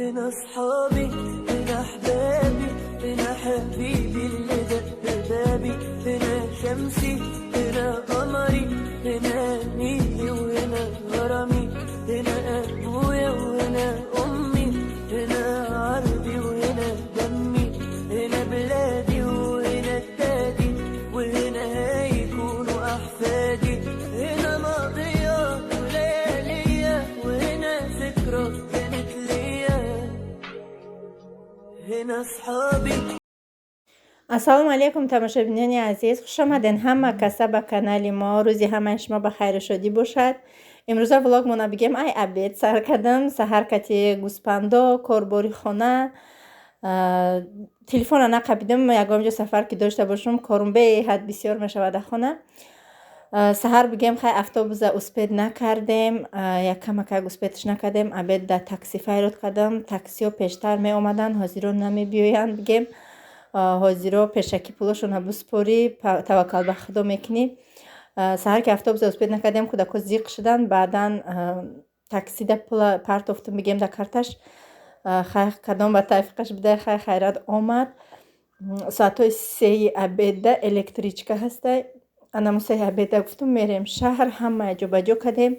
هنا أصحابي هنا أحبابي هنا حبيبي اللي دق بابي هنا شمسي هنا قمري هنا نيلي وهنا غرامي هنا أبويا وهنا أمي هنا عربي وهنا دمي هنا بلادي وهنا التادي وهنا هيكونوا أحفادي هنا ماضية وليالية وهنا ذكرى كانت ليا هنا أصحابي. ассалому алейкум тамошобинони азиз, хуш омаден ҳама каса ба канали мо. рӯзи ҳамаи шумо ба хайру шодӣ бошад. имрӯза влогмона бигем ай абед сар кардам, саҳаркати гӯспандо, корбори хона, телефона нақабидам, ягонҷо сафар ки дошта бошам корум беҳад бисёр мешавад аз хона. саҳар бигем хай автобуса успед накардем, якамакак успедш накардем, абед да такси файрод кардам. Таксиҳо пештар меомаданд, ҳозиро намебиёянд. Бигем ҳозиро пешакӣ пулашона буспорӣ, таваккал ба худо мекунӣ. саҳар ки автобуса успед накардем, кӯдако зиқ шуданд. Баъдан такси да пула партофтум, бигем да карташ хай кадом ба тавфиқаш бидай хай хайрат омад. соатҳои 3 абеда электричка ҳастай. анаму 3 абеда гуфтум мерем шаҳр, ҳама ҷобаҷо кардем.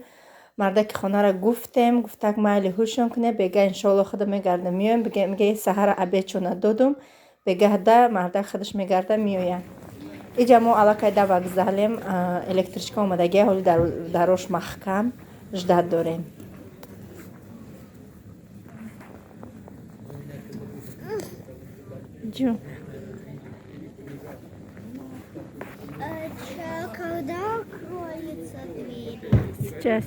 мардаки хонара гуфтем, гуфтак майли ҳушон куне, бега иншоалло худа мегарда миёем. меге саҳара абедшона додум, бегада мардак худаш мегарда миёяд. иҷа мо аллакай да вокзалем, электричка омадагия, ҳоли дарош маҳкам ждат дорем. Ҷу Когда откроется дверь? сейчас.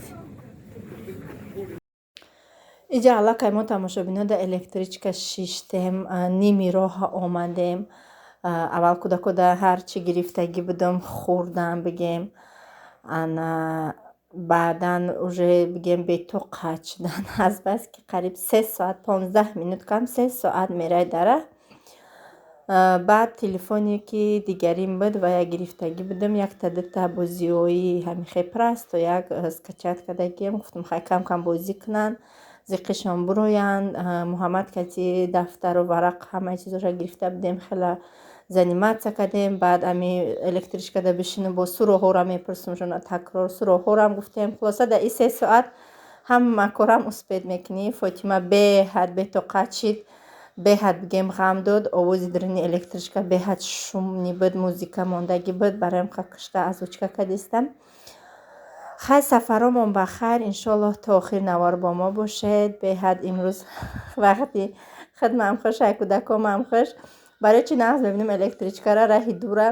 иҷа аллакай мо тамошобино да электричка шиштем, ними роҳ омадем. аввал кӯдако да ҳарчи гирифтагӣ будам хӯрдам бигем. ана баъдан уже бигем бетоқат шудан, азбаски қариб 3 соат 15 минут кам 3 соат мерай дара. баъд телефоне ки дигарим буд ва як гирифтагӣ будам, якта дута бозиҳои ҳамихе праст то як скачат кардагием. гуфтам хай кам кам бозӣ кунанд, зиқишон буроянд. муҳаммад кати дафтару варақ ҳамаи чизоша гирифта будем, хела заниматсия кардем. баъд ами электричкада бишину бо суроҳора мепурсумшона такрор суроҳорам гуфтем. хулоса да ин 3 соат ҳама корам успед мекунӣ. фотима беҳад бетоқат шид, беҳад бигем ғам дод. овози дурини электричка беҳад шумни буд, музика мондагӣ буд. бароям қақшта озвучка кардистам. хай сафаромон ба хайр, иншоалло то охир навор бо мо бошед. беҳад имрӯз вақти хидмам хуш, ай кӯдакомам хуш. барои чӣ нағз мебинем электричкара раҳи дура,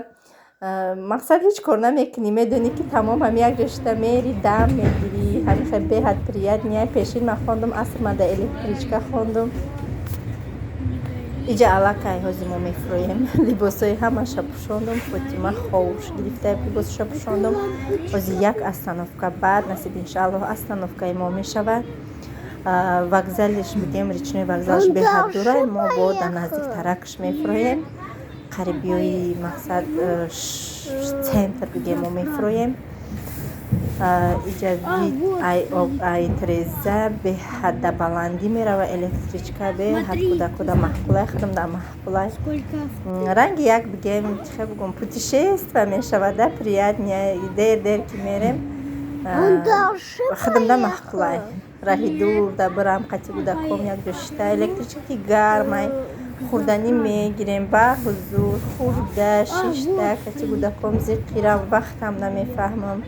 мақсад ҳеҷ кор намекунӣ, медонӣ ки тамом ҳам як ҷошта мери дам мегирӣ. ҳамихе беҳад приятния. пешин ман хондум, аср ман да электричка хондум. иҷа аллакай ҳозир мо мефуроем. либосҳои ҳамаша пӯшондум. фотима ховуш гирифта либосша пӯшондум. ҳозир як остановка баъд насиб иншаалло остановкаи мо мешавад. вокзалиш бигем речной вокзалш беҳад дура. мо бо да наздиктаракш мефуроем. қарибиёи мақсад центр бигем мо мефуроем. иҷа ай треза беҳад да баландӣ мерава электричка, беҳад кӯдакода маҳқулай худам да маҳқулай. ранги як бигем чӣ бигум путешествия мешавада, приятния. дер ки мерем худам да маҳқулай. раҳи дур да бирам қати кӯдаком як ҷошта электрички гармай хӯрданӣ мегирем ба ҳузур. хӯрда шишта қати кӯдаком зиқирам, вақтам намефаҳмам.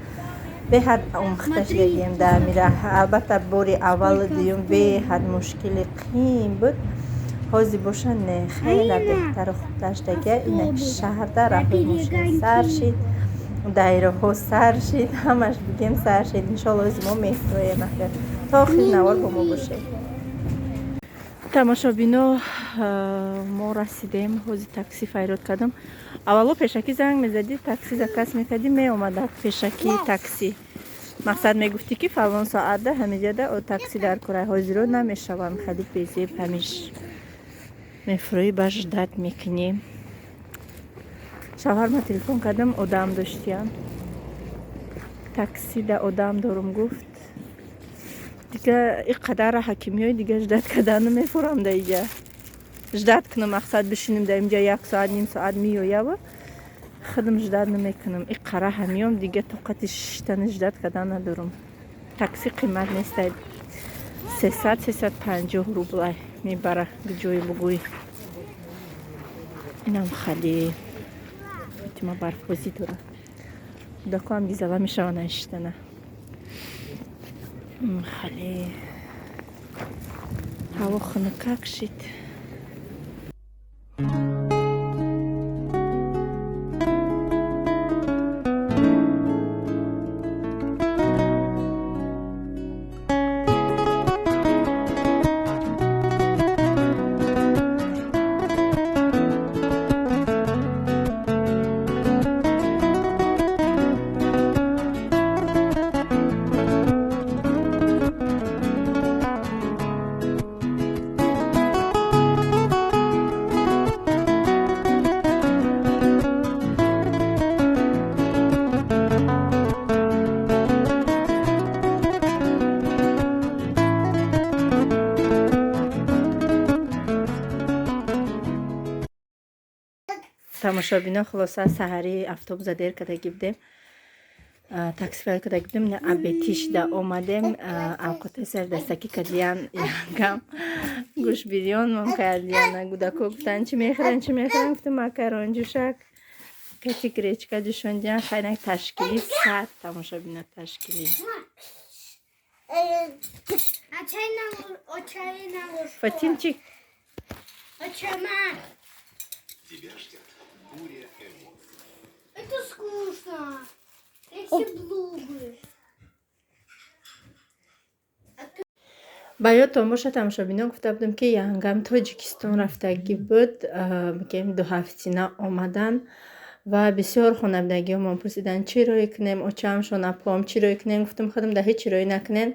беҳад омӯхта шудагием да амира. албатта бори аввалу дуюм беҳад мушкили қиин буд. ҳозир боша не хела беҳтару хубтар шудагия. инак шаҳрда раҳои мошин сар шид, дайраҳо сар шид, ҳамаш бигем сар шид. иншоалло ҳозир мо мефуроем. то охир навор бо мо бошед. тамошобино мо расидем. ҳозир такси файрод кардам. аввало пешакӣ занг мезадӣ, такси заказ мекардӣ, меомадад пешакӣ такси. мақсад мегуфтӣ ки фалон соатда ҳамиҷада такси дар кора. ҳозиро намешавам, хеле безеб ҳамиш мефуроӣ ба ждат мекунӣ. шавҳарма телефон кардам, одам доштиям. такси да одам дорум гуфт. دیگه اینقدر حکیمیای دیگه جدت کردن نمیفورم دیگه. جدت کنم مقصد بشینیم در اینجا 1 ساعت نیم ساعت میویه و خودم جدت نمیکنم. این قره همیام دیگه طاقت شیشتن جدت کردن ندارم. تاکسی قیمت نیست 300-350 روبل میبره به جای بگوی. اینم خیلی میتونم برف بازی داره. دکو هم دیزلا میشه نشتنه. خیلی هوا خنکک شد. تماشابینا خلاصه سحری افطوب زدیر کده گیبدیم تاکسی فعل کده گیبدیم نه ابتیش دا اومدیم اوقات سر دستکی کدیان یانگم گوش بیریون من کردیان گودکو گفتن چی میخورن گفتم ماکارون جوشک کچی گریچکا جوشوندیان خیلی تشکیلی ساعت تماشابینا تشکیلی Фатим чик. Это скучно. Эти блугы. باید تماشا تماشابینا گفته بودم که یانگم تاجیکستان رفتگی بود میگم 2 هفتینه آمدن و بسیار خانوادگی من پرسیدن چی روی کنیم اچم شون پام چی روی کنیم گفتم خودم ده هیچ روی نکنین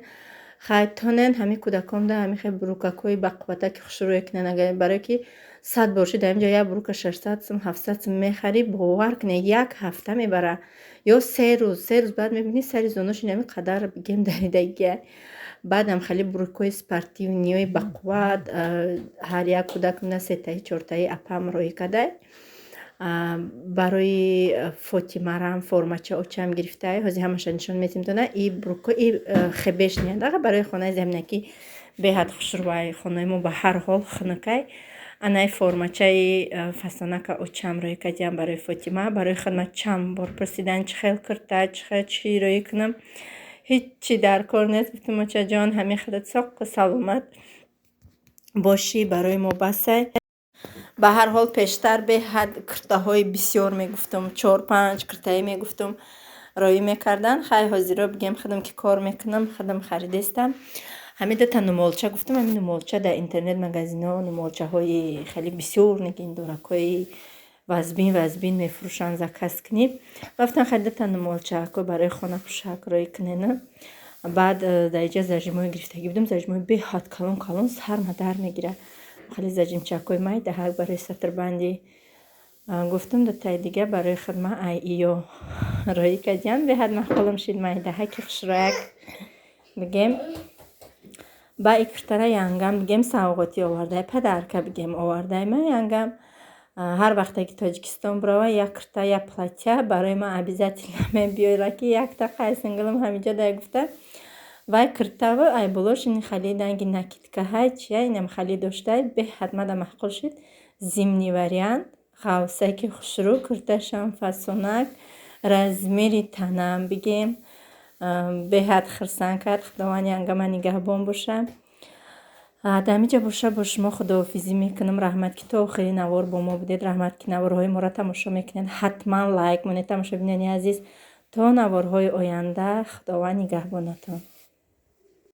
خیتونن همین کودکام ده همین خیلی بروکاکوی بقوته که خوش روی کنن اگر برای که 100 باشی در اینجا یک بروک 600 سم 700 سم میخری باور کنه 1 هفته میبره یا 3 روز بعد میبینی سری زونوش نمی قدر بگیم دیگه بعدم خیلی بروکوی سپارتی و نیوی بقوت هر یک کودکم نه 3 تا 4 تا اپام روی کده برای فاطمه رام فرماچه اوچم گرفته هزی همش نشون میتیم دونه این بروکو این خبش نیند اگر برای خانه زمینکی به حد خوشروای خانه ما به هر حال خنکای انای فرماچه فسانک اوچم روی کدیم برای فاطمه برای خدمت چم بار پرسیدن چه خیل کرده چی روی کنم هیچی در کار نیست گفتم چه جان همین خودت ساق سلامت باشی برای ما بسه به هر حال پیشتر به حد کرته های بسیار میگفتم 4-5 کرته میگفتم رایی میکردن خیلی حاضر بگم خودم که کار میکنم خودم خریدستم همین تا نمالچه گفتم همین نمالچه در اینترنت مگزینا نمالچه های خیلی بسیار نگین دورک های وزبین میفروشن زکس کنی گفتم خیلی تا نمالچه که برای خانه پوشک رایی کنین بعد در اینجا زجمای گرفتگی بودم زجمای به حد کلون سر مدر میگیره خیلی زجیم چکوی مای ده برای سطر بندی گفتم دو تای دیگه برای خدمت ایو رایی کدیم به حد مخالم شید مای ده که خشرک بگم با اکرتره یانگم بگم سوقاتی آورده پدر که بگم آورده من یانگم هر وقتی که تاجیکستان برای یک کرته یک پلاتیا برای ما عبیزتی نمی بیایره که یک تا قیسنگلم همینجا ده گفته و کرته و ای بلوش این خیلی دنگی نکید که های چیه اینم خیلی داشته به حتما ده محقل شد زمینی وریان خواسته که خوشرو کرته شم فسونک رزمیری تنم بگیم به حد خرسان کرد خداوانی انگم نگه بام باشم دمیجا باشه با شما خداحافظی میکنم رحمت که تو خیلی نوار با ما بودید رحمت که نوارهای ما را تماشا میکنید حتما لایک مونید تماشا بینید عزیز تا نوارهای آینده خداوند نگهبانتان